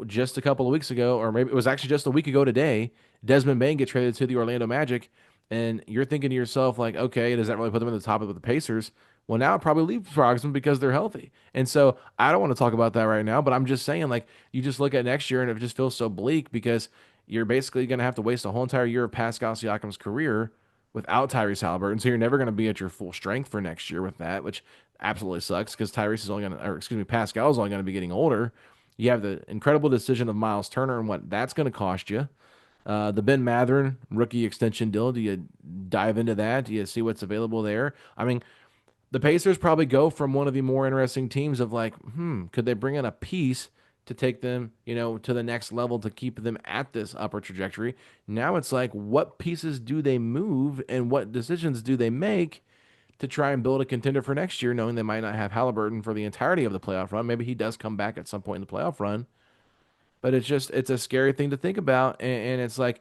just a couple of weeks ago, or maybe it was actually just a week ago today, Desmond Bain get traded to the Orlando Magic, and you're thinking to yourself like, okay, does that really put them in the top of the Pacers? Well, now it probably leapfrogs them because they're healthy. And so I don't want to talk about that right now, but I'm just saying, like, you just look at next year and it just feels so bleak because you're basically going to have to waste a whole entire year of Pascal Siakam's career without Tyrese Halliburton. So you're never going to be at your full strength for next year with that, which absolutely sucks because Tyrese is only going to, or excuse me, Pascal is only going to be getting older. You have the incredible decision of Miles Turner and what that's going to cost you. The Ben Mathurin rookie extension deal. Do you dive into that? Do you see what's available there? I mean, the Pacers probably go from one of the more interesting teams of like, could they bring in a piece to take them, to the next level to keep them at this upper trajectory? Now it's like, what pieces do they move and what decisions do they make to try and build a contender for next year, knowing they might not have Halliburton for the entirety of the playoff run? Maybe he does come back at some point in the playoff run, but it's a scary thing to think about. And it's like,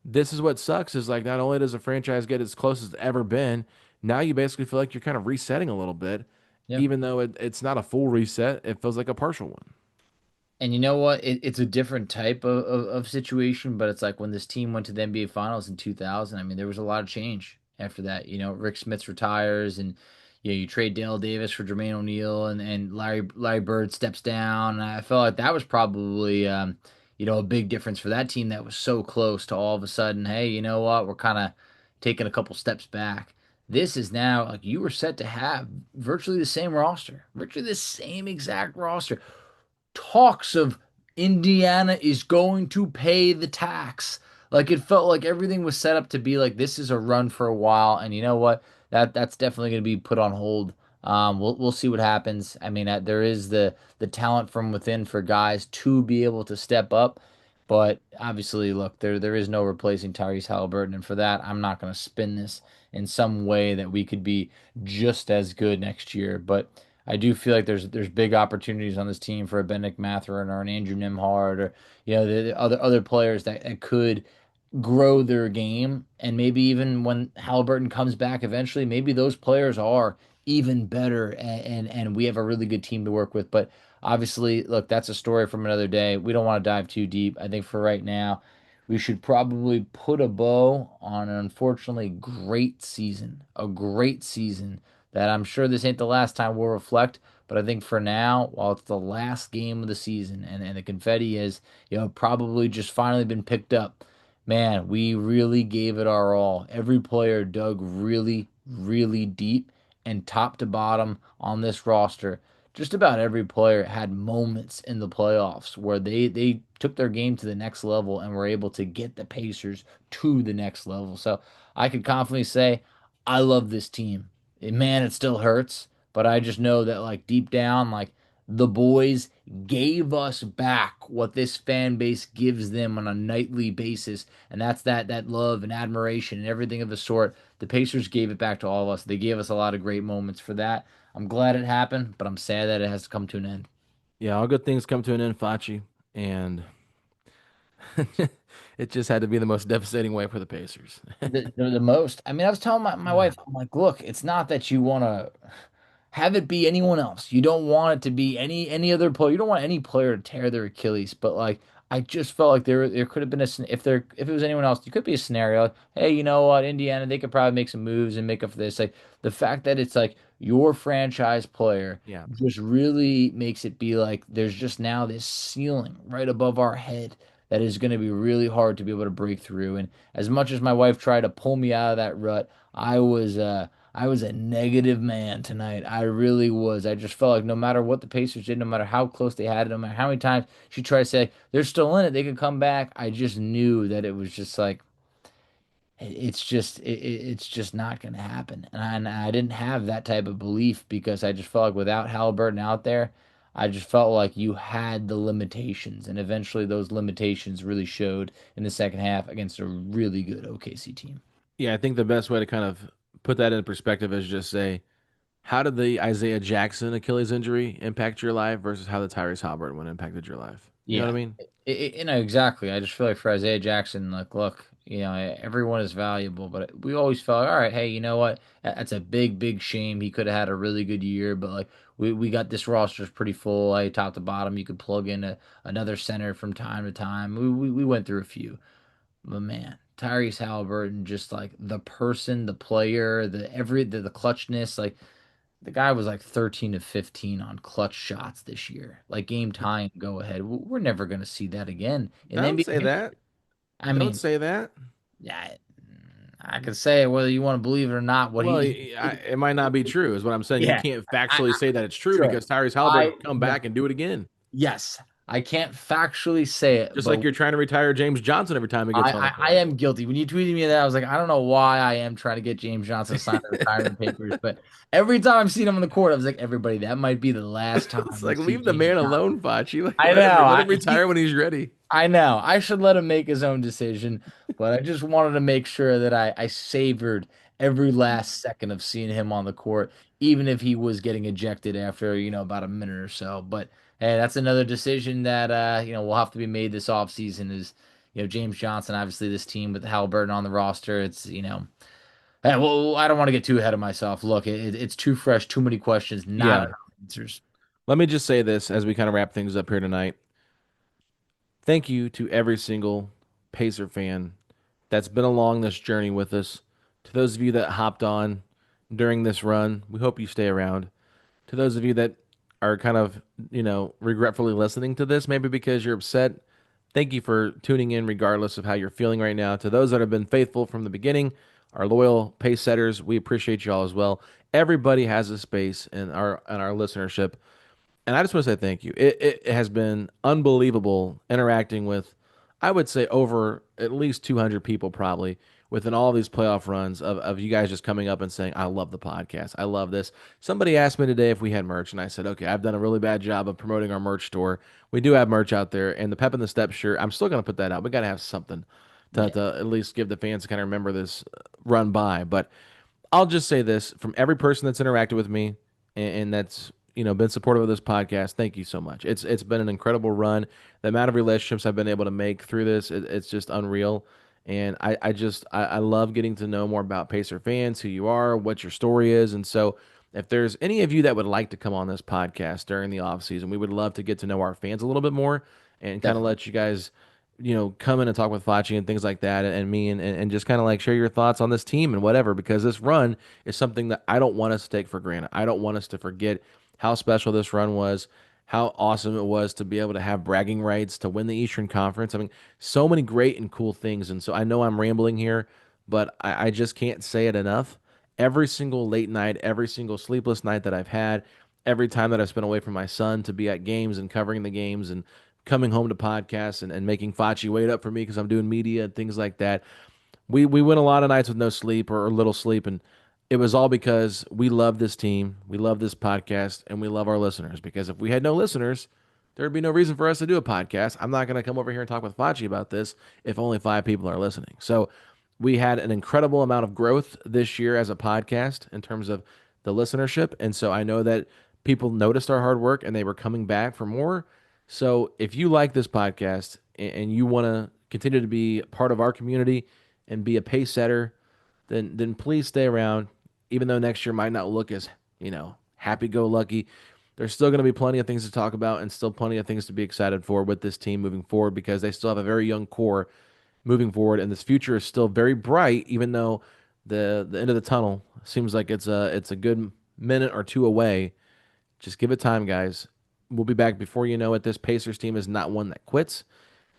this is what sucks is like not only does a franchise get as close as it's ever been, now you basically feel like you're kind of resetting a little bit,
yeah.
even though it's not a full reset. It feels like a partial one.
And you know what? It's a different type of situation, but it's like when this team went to the NBA Finals in 2000. I mean, there was a lot of change after that. You know, Rick Smits retires, and you trade Dale Davis for Jermaine O'Neal, and Larry Bird steps down. And I felt like that was probably a big difference for that team that was so close to all of a sudden, hey, you know what? We're kind of taking a couple steps back. This is now like you were set to have virtually the same roster, virtually the same exact roster talks of Indiana is going to pay the tax. Like it felt like everything was set up to be like this is a run for a while, and you know what? That's definitely going to be put on hold. We'll see what happens. I mean, there is the talent from within for guys to be able to step up, but obviously, look, there is no replacing Tyrese Halliburton, and for that, I'm not going to spin this in some way that we could be just as good next year. But I do feel like there's big opportunities on this team for a Benedict Mathurin or an Andrew Nimhard or the other players that could grow their game. And maybe even when Halliburton comes back eventually, maybe those players are even better and we have a really good team to work with. But obviously, look, that's a story from another day. We don't want to dive too deep. I think for right now, we should probably put a bow on an unfortunately a great season that I'm sure this ain't the last time we'll reflect. But I think for now, while it's the last game of the season and the confetti is, probably just finally been picked up, man, we really gave it our all. Every player dug really, really deep and top to bottom on this roster. Just about every player had moments in the playoffs where they took their game to the next level and were able to get the Pacers to the next level. So I could confidently say I love this team. Man, it still hurts, but I just know that like deep down, like the boys gave us back what this fan base gives them on a nightly basis, and that's that love and admiration and everything of the sort. The Pacers gave it back to all of us. They gave us a lot of great moments for that. I'm glad it happened, but I'm sad that it has to come to an end.
Yeah, all good things come to an end, Facci, and it just had to be the most devastating way for the Pacers.
The most. I mean, I was telling my wife, I'm like, look, it's not that you want to have it be anyone else. You don't want it to be any other player. You don't want any player to tear their Achilles. But like, I just felt like there could have been if it was anyone else, you could be a scenario. Like, hey, you know what, Indiana, they could probably make some moves and make up for this. Like the fact that it's like your franchise player
Yeah.
just really makes it be like there's just now this ceiling right above our head that is going to be really hard to be able to break through. And as much as my wife tried to pull me out of that rut, I was a negative man tonight. I really was. I just felt like no matter what the Pacers did, no matter how close they had it, no matter how many times she tried to say they're still in it, they could come back. I just knew that it was just like it's just not going to happen. And I didn't have that type of belief because I just felt like without Halliburton out there, I just felt like you had the limitations, and eventually those limitations really showed in the second half against a really good OKC team.
Yeah, I think the best way to kind of put that in perspective is just say, how did the Isaiah Jackson Achilles injury impact your life versus how the Tyrese Halliburton one impacted your life? You know what I
Yeah,
mean?
exactly. I just feel like for Isaiah Jackson, like, look, everyone is valuable, but we always felt, all right, hey, you know what? That's a big, big shame. He could have had a really good year, but like, we got this roster's pretty full, like, top to bottom. You could plug in another center from time to time. We went through a few, but man, Tyrese Halliburton, just like the person, the player, the clutchness, like. The guy was like 13 to 15 on clutch shots this year, like game tying go ahead. We're never going to see that again in the
Don't
NBA
say
history.
that.
I
Don't
mean,
say that.
yeah, I could say it whether you want to believe it or not. What
Well,
he did,
it might not be true, is what I'm saying. You
yeah,
can't
I,
factually say that it's true
sure.
because Tyrese Halliburton
I
could come back
no,
and do it again.
yes, I can't factually say it,
Just
but
like you're trying to retire James Johnson every time he gets on the
I
court.
am guilty. When you tweeted me that, I was like, I don't know why I am trying to get James Johnson to sign the retirement papers, but every time I've seen him on the court, I was like, everybody, that might be the last time
It's
we
like
see
leave the
James
man
Johnson.
alone, Facci. Like,
I know.
let him retire when he's ready.
I know. I should let him make his own decision, but I just wanted to make sure that I savored every last second of seeing him on the court, even if he was getting ejected after, about a minute or so. But hey, that's another decision that will have to be made this offseason is, James Johnson, obviously this team with Halliburton on the roster, hey, well, I don't want to get too ahead of myself. Look, it's too fresh, too many questions, not
Yeah.
enough answers.
Let me just say this as we kind of wrap things up here tonight. Thank you to every single Pacer fan that's been along this journey with us. To those of you that hopped on during this run, we hope you stay around. To those of you that are kind of, regretfully listening to this, maybe because you're upset, thank you for tuning in regardless of how you're feeling right now. To those that have been faithful from the beginning, our loyal pace setters, we appreciate you all as well. Everybody has a space in our listenership, and I just want to say thank you. It has been unbelievable interacting with, I would say, over at least 200 people probably within all these playoff runs of you guys just coming up and saying, I love the podcast. I love this. Somebody asked me today if we had merch, and I said, okay, I've done a really bad job of promoting our merch store. We do have merch out there, and the Pep and the Step shirt, I'm still going to put that out. We got to have something
Yeah.
to at least give the fans to kind of remember this run by. But I'll just say this from every person that's interacted with me and that's been supportive of this podcast, thank you so much. It's been an incredible run. The amount of relationships I've been able to make through this, it's just unreal. And I love getting to know more about Pacer fans, who you are, what your story is. And so if there's any of you that would like to come on this podcast during the off season, we would love to get to know our fans a little bit more and kind of
Definitely.
let you guys, come in and talk with Fachi and things like that, and me, and just kind of like share your thoughts on this team and whatever, because this run is something that I don't want us to take for granted. I don't want us to forget how special this run was, how awesome it was to be able to have bragging rights to win the Eastern Conference. I mean, so many great and cool things. And so I know I'm rambling here, but I just can't say it enough. Every single late night, every single sleepless night that I've had, every time that I've spent away from my son to be at games and covering the games and coming home to podcasts and making Fachi wait up for me because I'm doing media and things like that. We went a lot of nights with no sleep or little sleep, and it was all because we love this team, we love this podcast, and we love our listeners. Because if we had no listeners, there'd be no reason for us to do a podcast. I'm not going to come over here and talk with Fachi about this if only 5 people are listening. So we had an incredible amount of growth this year as a podcast in terms of the listenership, and so I know that people noticed our hard work and they were coming back for more. So if you like this podcast and you want to continue to be part of our community and be a pace setter, then please stay around. Even though next year might not look as, happy go lucky, there's still going to be plenty of things to talk about and still plenty of things to be excited for with this team moving forward, because they still have a very young core moving forward, and this future is still very bright, even though the end of the tunnel seems like it's a good minute or two away. Just give it time, guys. We'll be back before you know it. This Pacers team is not one that quits,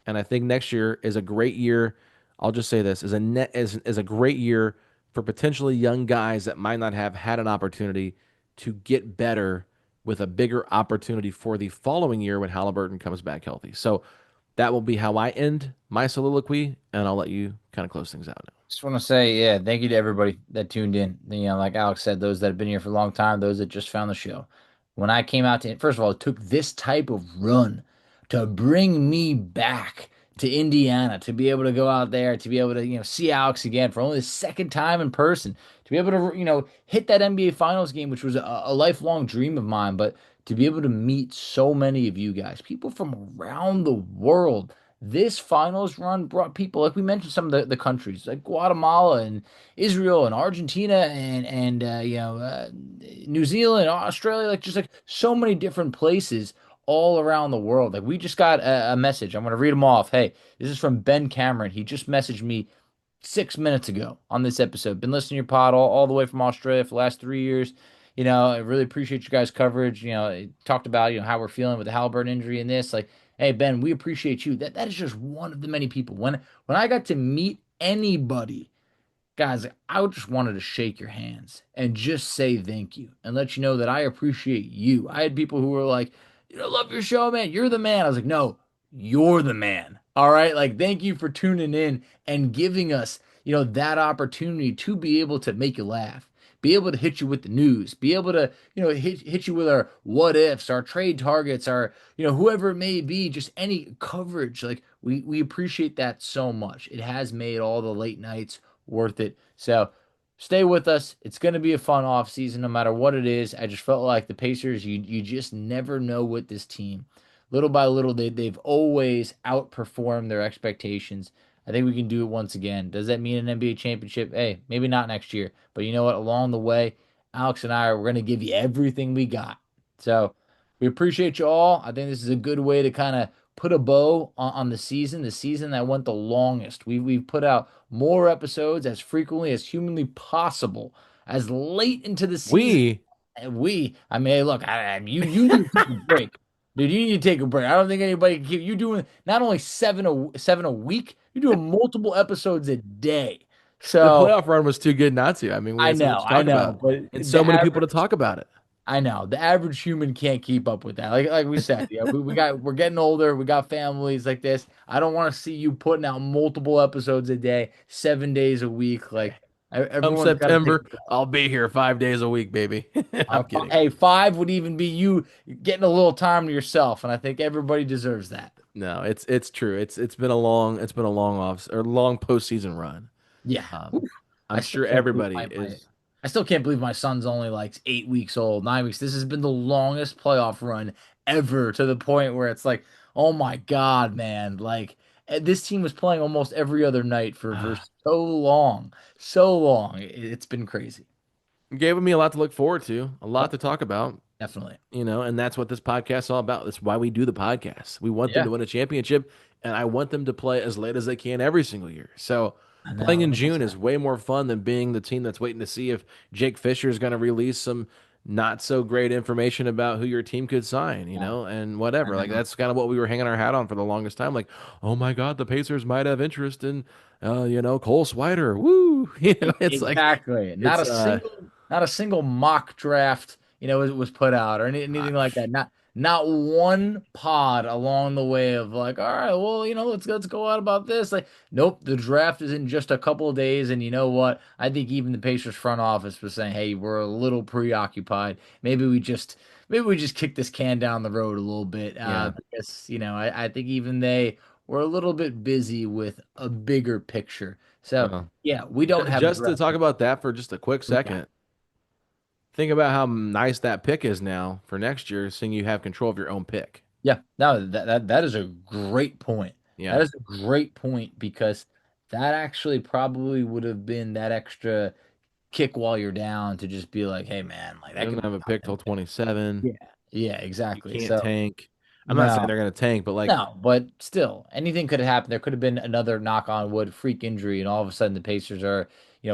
and I think next year is a great year. I'll just say this: is a great year for potentially young guys that might not have had an opportunity to get better, with a bigger opportunity for the following year when Halliburton comes back healthy. So that will be how I end my soliloquy, and I'll let you kind of close things out now.
Just want to say, yeah, thank you to everybody that tuned in. Like Alex said, those that have been here for a long time, those that just found the show. When I came out to, first of all, it took this type of run to bring me back to Indiana, to be able to go out there, to be able to, see Alex again for only the second time in person, to be able to, hit that NBA Finals game, which was a lifelong dream of mine, but to be able to meet so many of you guys, people from around the world. This finals run brought people, like we mentioned, some of the countries like Guatemala and Israel and Argentina and New Zealand, Australia, like just like so many different places all around the world. Like we just got a message. I'm gonna read them off. Hey, this is from Ben Cameron. He just messaged me 6 minutes ago on this episode. Been listening to your pod all the way from Australia for the last 3 years. I really appreciate you guys' coverage. It talked about, how we're feeling with the Halliburton injury and this. Like, hey Ben, we appreciate you. That is just one of the many people. When I got to meet anybody, guys, I just wanted to shake your hands and just say thank you and let you know that I appreciate you. I had people who were like, love your show, man. You're the man. I was like, no, you're the man. All right. Like, thank you for tuning in and giving us, that opportunity to be able to make you laugh, be able to hit you with the news, be able to, hit you with our what ifs, our trade targets, our, whoever it may be, just any coverage. Like, we appreciate that so much. It has made all the late nights worth it. So stay with us. It's going to be a fun off season, no matter what it is. I just felt like the Pacers, you just never know with this team. Little by little, they've always outperformed their expectations. I think we can do it once again. Does that mean an NBA championship? Hey, maybe not next year. But you know what? Along the way, Alex and I we're going to give you everything we got. So we appreciate you all. I think this is a good way to kind of put a bow on the season that went the longest. We've put out more episodes as frequently as humanly possible, as late into the season.
We
I mean, hey, look, you need to take a break, dude. You need to take a break. I don't think anybody can keep you doing not only seven a week. You're doing multiple episodes a day.
The
So
playoff run was too good not to. I mean, we had so much to
I
talk
know,
about
but
and so many people to talk about it.
I know the average human can't keep up with that. Like we said, yeah, we're getting older. We got families like this. I don't want to see you putting out multiple episodes a day, 7 days a week. Like
Come
everyone's got to take
September, I'll be here 5 days a week, baby. I'm kidding.
Hey, five would even be you getting a little time to yourself, and I think everybody deserves that.
No, it's true. It's been a long off or long postseason run.
Yeah,
Um,
Oof. I
I'm
still
sure
can't believe
everybody
my
is.
I still can't believe my son's only like 8 weeks old, 9 weeks. This has been the longest playoff run ever, to the point where it's like, oh my God, man. Like, this team was playing almost every other night for
Ah,
so long. So long. It's been crazy.
gave me a lot to look forward to, a lot
Yep,
to talk about.
definitely.
And that's what this podcast is all about. That's why we do the podcast. We want them
Yeah,
to win a championship, and I want them to play as late as they can every single year. So
I
playing
know.
in
That's
June is way more fun than being the team that's waiting to see if Jake Fisher is going to release some not so great information about who your team could sign,
yeah,
and
I
whatever. Like
know.
that's kind of what we were hanging our hat on for the longest time. Like, oh my God, the Pacers might have interest in, Cole Swider. Woo, it's like
Exactly.
it's
Not a single mock draft, was put out or anything like
gosh,
that. Not one pod along the way of like, all right, well, let's go out about this. Like, nope, the draft is in just a couple of days, and you know what? I think even the Pacers front office was saying, hey, we're a little preoccupied. Maybe we just kick this can down the road a little bit.
yeah.
Because I think even they were a little bit busy with a bigger picture. So.
Well,
Yeah, we don't have a
just to
draft
talk
pick.
about that for just a quick
Yeah.
second. Think about how nice that pick is now for next year, seeing you have control of your own pick.
Yeah. No, that is a great point.
Yeah,
That is a great point because that actually probably would have been that extra kick while you're down to just be like, hey man, like
you
that
don't
could be
have a
top
pick
10
till
pick.
27.
Yeah. Yeah,
You
exactly.
can't
So
tank. I'm not saying
no.
they're going to tank, but like,
No, but still, anything could have happened. There could have been another knock on wood freak injury, and all of a sudden the Pacers are,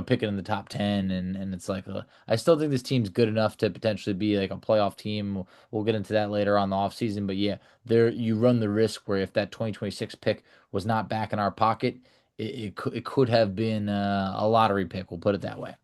picking in the top 10, and it's like, I still think this team's good enough to potentially be like a playoff team. We'll get into that later on the offseason, but yeah, there you run the risk where if that 2026 pick was not back in our pocket, it could have been a lottery pick. We'll put it that way.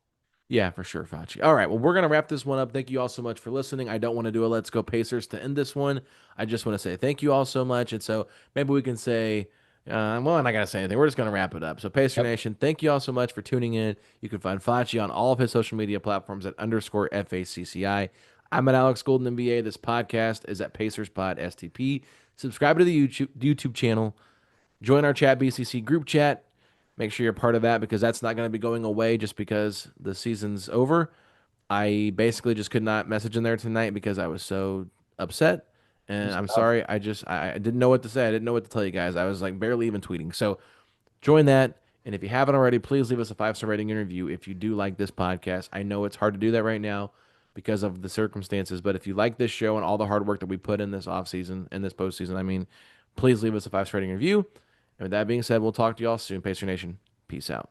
yeah, for sure, Fauci. All right, well, we're going to wrap this one up. Thank you all so much for listening. I don't want to do a Let's Go Pacers to end this one. I just want to say thank you all so much. And so maybe we can say, well, I'm not going to say anything. We're just going to wrap it up. So, Pacer
Yep.
Nation, thank you all so much for tuning in. You can find Fauci on all of his social media platforms at underscore FACCI. I'm at Alex Golden NBA. This podcast is at Pacers Pod STP. Subscribe to the YouTube channel. Join our chat BCC group chat. Make sure you're part of that because that's not going to be going away just because the season's over. I basically just could not message in there tonight because I was so upset. And
It's
I'm
tough.
sorry. I didn't know what to say. I didn't know what to tell you guys. I was like barely even tweeting. So join that. And if you haven't already, please leave us a 5-star rating and review if you do like this podcast. I know it's hard to do that right now because of the circumstances. But if you like this show and all the hard work that we put in this offseason and this postseason, I mean, please leave us a 5-star rating and review. And with that being said, we'll talk to you all soon. Pacer Nation, peace out.